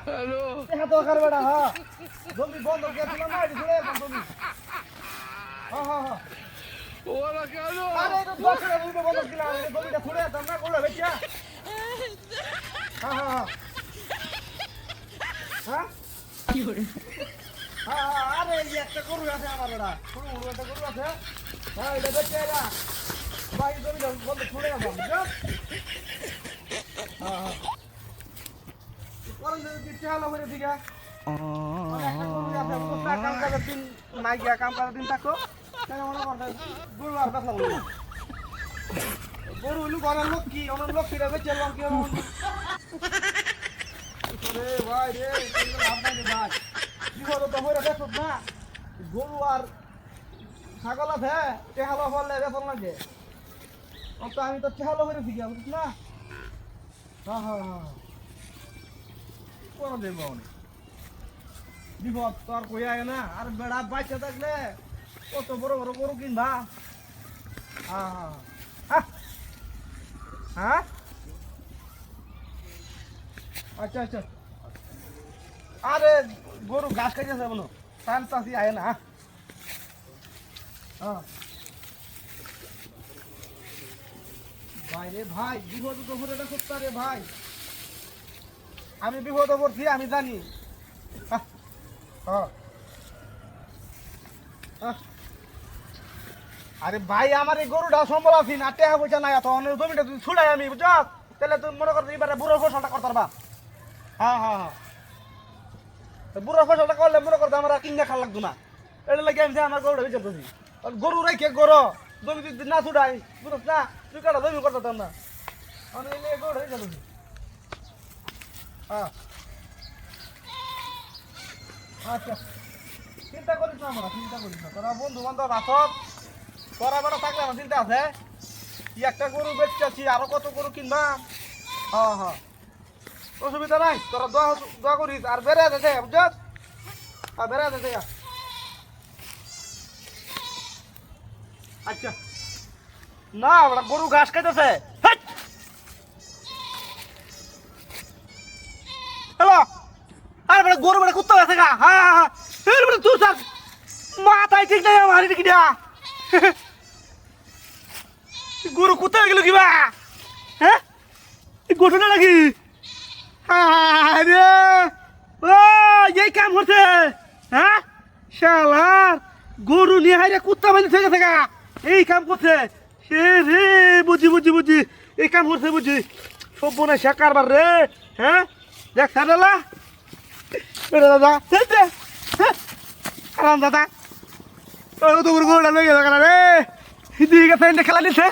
hello দেখা তো কার বেটা হ্যাঁ জমি বন্ধ গেছিল না এটি ঘুরে এখন তুমি হ্যাঁ হ্যাঁ হ্যাঁ ওরা কেন আরে তো 10 টাকা জমি বন্ধ দিলাম এই জমিটা ছুড়ে দাম না গোলা বেচিয়া হ্যাঁ হ্যাঁ হ্যাঁ হ্যাঁ কি করে হ্যাঁ হ্যাঁ আরে এই একটা গরু আছে আমার বেটা শুরু একটা গরু আছে হ্যাঁ এটা বেচিয়া যা ভাই জমিটা বন্ধ ছুড়ে দাম বুঝছো হ্যাঁ হ্যাঁ কোন যদি চালা হয়ে দিগা কাম কাজের দিন নাই গিয়া কাম কাজের দিন থাকো তাই মনে করতে গরু আর কথা বলি গরু হইলু ঘরের লোক কি অনেক লোক ফিরে বেঁচে এলাম কি রে ভাই রে লাভ নাই রে ভাই কি হলো তো হইরা দেখো না গরু আর ছাগল আছে টেহালো ফলে বেতন লাগে তো আমি তো টেহালো করে শিখি বুঝছ না হ্যাঁ হ্যাঁ হ্যাঁ কোন দেব বিপদ তো আর কই আয় না আর বেড়া বাচ্চা থাকলে কত বড় বড় গরু কিনবা হ্যাঁ হ্যাঁ হ্যাঁ আচ্ছা আচ্ছা আরে গরু ঘাস খাইতেছে বলো টান চাষি আয় না হ্যাঁ ভাই রে ভাই বিপদ তো ঘুরে দেখো রে ভাই আমি বিপদ পড়ছি আমি জানি আরে ভাই আমার এই গরুটা সম্বল আছি না টেহা পয়সা নাই এত অনেক জমিটা তুই ছুড়াই আমি বুঝছ তাহলে তুই মনে করতে এবারে বুড়ো ফসলটা করতে পারবা হ্যাঁ হ্যাঁ হ্যাঁ বুড়ো ফসলটা করলে মনে করতে আমার কিনে খাওয়া লাগতো না এটা লাগে আমি আমার গরুটা বিচার করছি গরু রেখে গরু জমি তুই না ছুটাই বুঝছ না তুই কাটা জমি করতাম না আমি গরুটা বিচার করছি হ্যাঁ আচ্ছা চিন্তা করিস না আমরা চিন্তা করিস না তোরা বন্ধু বান্ধব আসত তোরা বেড়া থাকলে আমার চিন্তা আছে কি একটা গরু বেচতেছি আরো কত গরু কিনবাম হ্যাঁ হ্যাঁ অসুবিধা নাই তোরা দোয়া করিস আর বেড়ে আছে বুঝছ হ্যাঁ বেড়ে আছে আচ্ছা না ওরা গরু ঘাস খাইতেছে হ্যালো আরে বড় গরু বড় কুত্তা আছে গা হ্যাঁ হ্যাঁ এর বড় তুই স্যার মাথায় ঠিক নাই আমার কি দিয়া গরু কুত্তা গেল কিবা হ্যাঁ ঘটনা নাকি আরে ও এই কাম করছে হ্যাঁ শালার গরু নিয়ে হাইরে কুত্তা বানিয়ে থেকে থাকা এই কাম করছে সে রে বুঝি বুঝি বুঝি এই কাম করছে বুঝি সব বোনা সে কারবার রে হ্যাঁ দেখ সারালা দাদা আরাম দাদা তো গরুটা লই গেল রে দিকে খেলা নিচ্ছে